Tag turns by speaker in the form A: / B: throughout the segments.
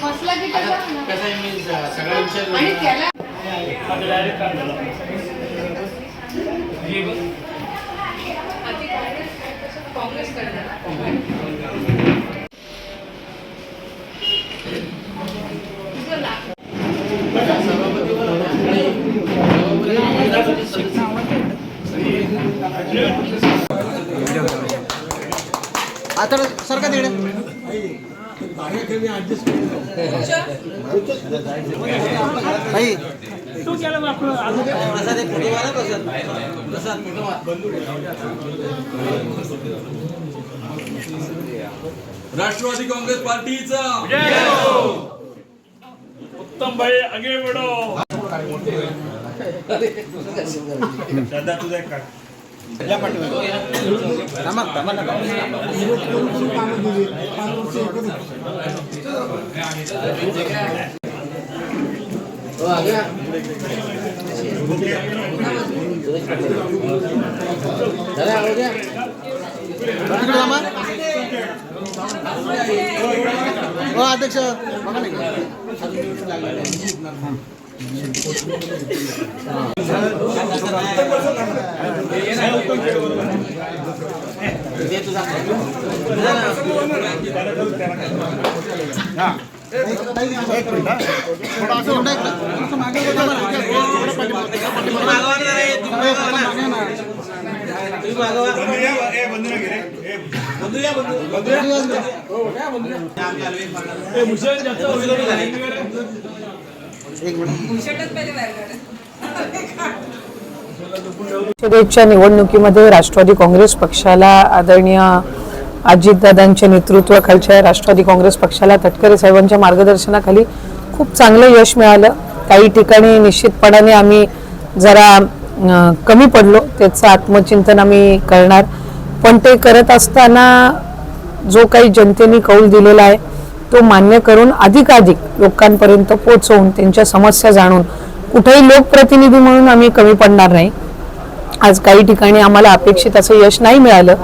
A: बसला की कसं
B: आहे मी सगळ्या विचार
A: आणि त्याला काँग्रेस करणार
C: आता सर का तिकडे
D: राष्ट्रवादी काँग्रेस पार्टीचा
E: उत्तम भाई आगे बढ़ो दादा तुझा एक काढ
C: हो अध्यक्ष बघा नाही
F: परिषदेच्या निवडणुकीमध्ये राष्ट्रवादी काँग्रेस पक्षाला आदरणीय अजितदादांच्या नेतृत्वाखालच्या राष्ट्रवादी काँग्रेस पक्षाला तटकरे साहेबांच्या मार्गदर्शनाखाली खूप चांगलं यश मिळालं. काही ठिकाणी निश्चितपणाने आम्ही जरा कमी पडलो, त्याचं आत्मचिंतन आम्ही करणार. पण ते करत असताना जो काही जनतेने कौल दिलेला आहे तो मान्य करून अधिकाधिक लोकांपर्यंत पोहोचवून त्यांच्या समस्या जाणून कुठेही लोकप्रतिनिधी म्हणून आम्ही कमी पडणार नाही. आज काही ठिकाणी आम्हाला अपेक्षित असं यश नाही मिळालं,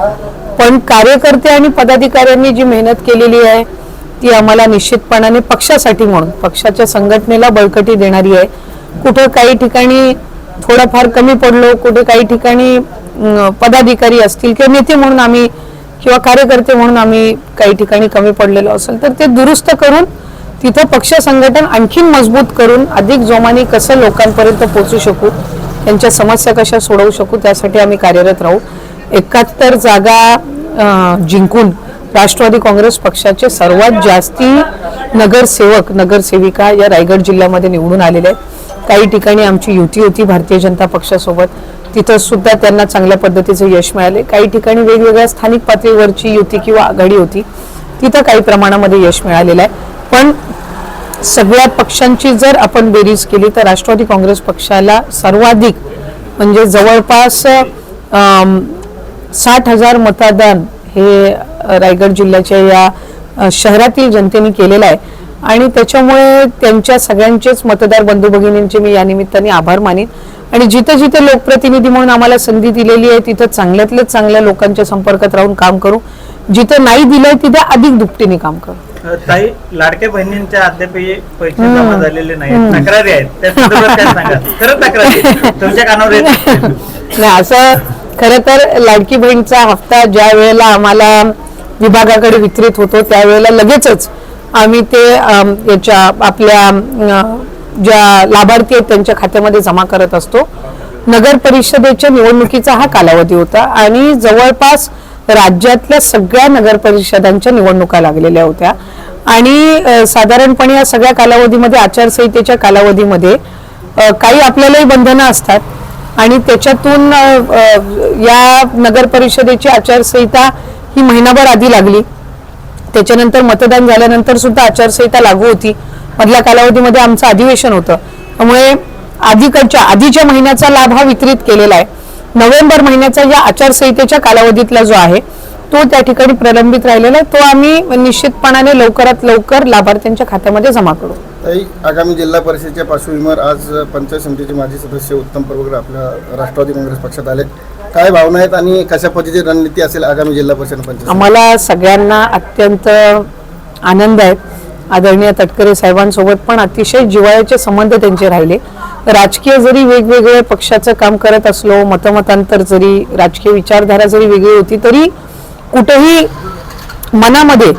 F: पण कार्यकर्ते आणि पदाधिकाऱ्यांनी जी मेहनत केलेली आहे ती आम्हाला निश्चितपणाने पक्षासाठी म्हणून पक्षाच्या संघटनेला बळकटी देणारी आहे. कुठं काही ठिकाणी थोडंफार कमी पडलो, कुठे काही ठिकाणी पदाधिकारी असतील किंवा नेते म्हणून आम्ही किंवा कार्यकर्ते म्हणून आम्ही काही ठिकाणी कमी पडलेलो असेल तर ते दुरुस्त करून तिथं पक्ष संघटन आणखीन मजबूत करून अधिक जोमाने कसं लोकांपर्यंत पोहोचू शकू, त्यांच्या समस्या कशा सोडवू शकू त्यासाठी आम्ही कार्यरत राहू. 71 जागा जिंकून राष्ट्रवादी काँग्रेस पक्षाचे सर्वात जास्ती नगरसेवक नगरसेविका या रायगड जिल्ह्यामध्ये निवडून आलेले आहेत. काही ठिकाणी आमची युती होती भारतीय जनता पक्षासोबत, तिथं सुद्धा त्यांना चांगल्या पद्धतीचं यश मिळाले. काही ठिकाणी वेगवेगळ्या स्थानिक पातळीवरची युती किंवा आघाडी होती, तिथं काही प्रमाणामध्ये यश मिळालेलं आहे. पण सगळ्या पक्षांची जर आपण बेरीज केली तर राष्ट्रवादी काँग्रेस पक्षाला सर्वाधिक म्हणजे जवळपास 60,000 मतदान हे रायगड जिल्ह्याच्या या शहरातील जनतेने केलेलं आहे आणि त्याच्यामुळे त्यांच्या सगळ्यांचेच मतदार बंधू भगिनींचे मी या निमित्ताने आभार मानेन. आणि जिथे जिथे लोकप्रतिनिधी म्हणून आम्हाला संधी दिलेली आहे तिथं चांगल्यातल्या चांगल्या लोकांच्या संपर्कात राहून काम करू, जिथे नाही दिलंय तिथे अधिक दुपटीने काम करू.
E: ताई, लाडक्या बहिणींच्या अद्याप पैसे जमा झालेले नाहीत, तक्रारी आहेत, त्या संदर्भात काय सांगा? खरं तक्रारी तुमच्या कानावर येत
F: नाही. असं खरं तर लाडकी बहीणचा हप्ता ज्या वेळेला आम्हाला विभागाकडे वितरित होतो त्यावेळेला लगेचच आम्ही ते याच्या आपल्या ज्या लाभार्थी आहेत त्यांच्या खात्यामध्ये जमा करत असतो. नगर परिषदेच्या निवडणुकीचा हा कालावधी होता आणि जवळपास राज्यातल्या सगळ्या नगर परिषदांच्या निवडणुका लागलेल्या होत्या आणि साधारणपणे या सगळ्या कालावधीमध्ये आचारसंहितेच्या कालावधीमध्ये काही आपल्यालाही बंधनं असतात आणि त्याच्यातून या नगर परिषदेची आचारसंहिता ही महिनाभर आधी लागली. त्याच्यानंतर मतदान झाल्यानंतर सुद्धा आचारसंहिता लागू होती. मधल्या कालावधीमध्ये आमचं अधिवेशन होतं, त्यामुळे आधीच्या महिन्याचा लाभ हा वितरित केलेला आहे. नोव्हेंबर महिन्याचा या आचारसंहितेच्या कालावधीतला जो आहे तो त्या ठिकाणी प्रलंबित राहिलेला आहे, तो आम्ही निश्चितपणाने लवकरात लवकर लाभार्थ्यांच्या खात्यामध्ये जमा करू.
C: आगामी जिल्हा परिषदेच्या पार्श्वभूमीवर आज पंचायत समितीचे माजी सदस्य उत्तम परवकर आपल्या राष्ट्रवादी काँग्रेस पक्षात आले. काय भावना आहेत आणि कशा पद्धतीची रणनीती असेल आगामी जिल्हा परिषद पंचायत?
F: आम्हाला सगळ्यांना अत्यंत आनंद आहे आदरणीय तटकरे साहेबांसोबत पण अतिशय जिव्हाळ्याचे संबंध त्यांचे राहिले. राजकीय जरी वेगवेगळे पक्षाचं काम करत असलो, मतमतांतर जरी, राजकीय विचारधारा जरी वेगळी होती, तरी कुठेही मनामध्ये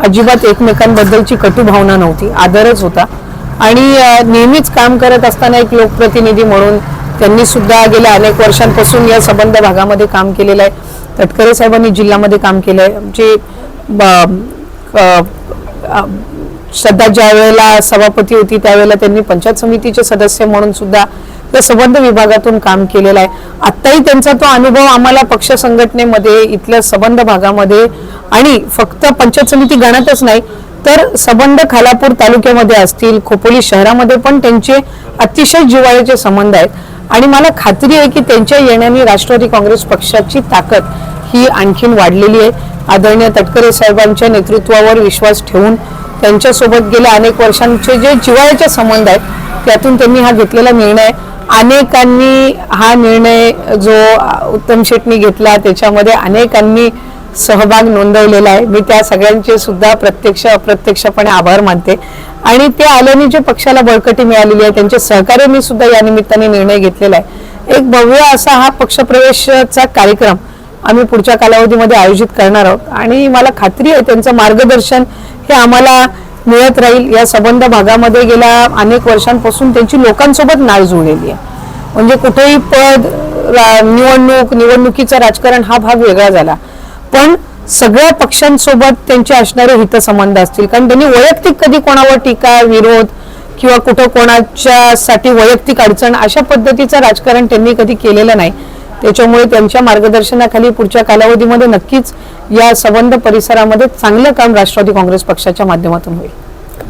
F: अजिबात एकमेकांबद्दलची कटू भावना नव्हती, आदरच होता. आणि नेहमीच काम करत असताना एक लोकप्रतिनिधी म्हणून त्यांनी सुद्धा गेल्या अनेक वर्षांपासून या संबंध भागामध्ये काम केलेलं आहे. तटकरे साहेबांनी जिल्ह्यामध्ये काम केलं आहे. आमचे श्रद्धा ज्या वेळेला सभापती होती त्यावेळेला त्यांनी पंचायत समितीचे सदस्य म्हणून सुद्धा या संबंध विभागातून काम केलेलं आहे. आत्ताही त्यांचा तो अनुभव आम्हाला पक्ष संघटनेमध्ये, इथल्या संबंध भागामध्ये आणि फक्त पंचायत समिती गणातच नाही तर संबंध खालापूर तालुक्यामध्ये असतील, खोपोली शहरामध्ये पण त्यांचे अतिशय जिव्हाळ्याचे संबंध आहेत. आणि मला खात्री आहे की त्यांच्या येण्याने राष्ट्रवादी काँग्रेस पक्षाची ताकद ही आणखीन वाढलेली आहे. आदरणीय तटकरे साहेबांच्या नेतृत्वावर विश्वास ठेवून त्यांच्यासोबत गेल्या अनेक वर्षांचे जे जिव्हाळ्याचे संबंध आहेत त्यातून त्यांनी हा घेतलेला निर्णय, अनेकांनी हा निर्णय जो उत्तम शेट्टी घेतला त्याच्यामध्ये अनेकांनी सहभाग नोंदवलेला आहे. मी त्या सगळ्यांचे सुद्धा प्रत्यक्ष अप्रत्यक्षपणे आभार मानते. आणि ते आल्याने जे पक्षाला बळकटी मिळालेली आहे त्यांचे सहकार्यांनी सुद्धा या निमित्ताने निर्णय घेतलेला आहे. एक भव्य असा हा पक्षप्रवेशाचा कार्यक्रम आम्ही पुढच्या कालावधीमध्ये आयोजित करणार आहोत. आणि मला खात्री आहे त्यांचं मार्गदर्शन हे आम्हाला मिळत राहील. या संबंध भागामध्ये गेल्या अनेक वर्षांपासून त्यांची लोकांसोबत नाळ जुळलेली आहे. म्हणजे कुठेही पद, निवडणुकीचं राजकारण हा भाग वेगळा झाला, पण सगळ्या पक्षांसोबत त्यांचे असणारे हितसंबंध असतील. कारण त्यांनी वैयक्तिक कधी कोणावर टीका, विरोध किंवा कुठं कोणाच्यासाठी वैयक्तिक अडचण अशा पद्धतीचं राजकारण त्यांनी कधी केलेलं नाही. त्याच्यामुळे त्यांच्या मार्गदर्शनाखाली पुढच्या कालावधीमध्ये नक्कीच या संबंध परिसरामध्ये चांगलं काम राष्ट्रवादी काँग्रेस पक्षाच्या माध्यमातून होईल.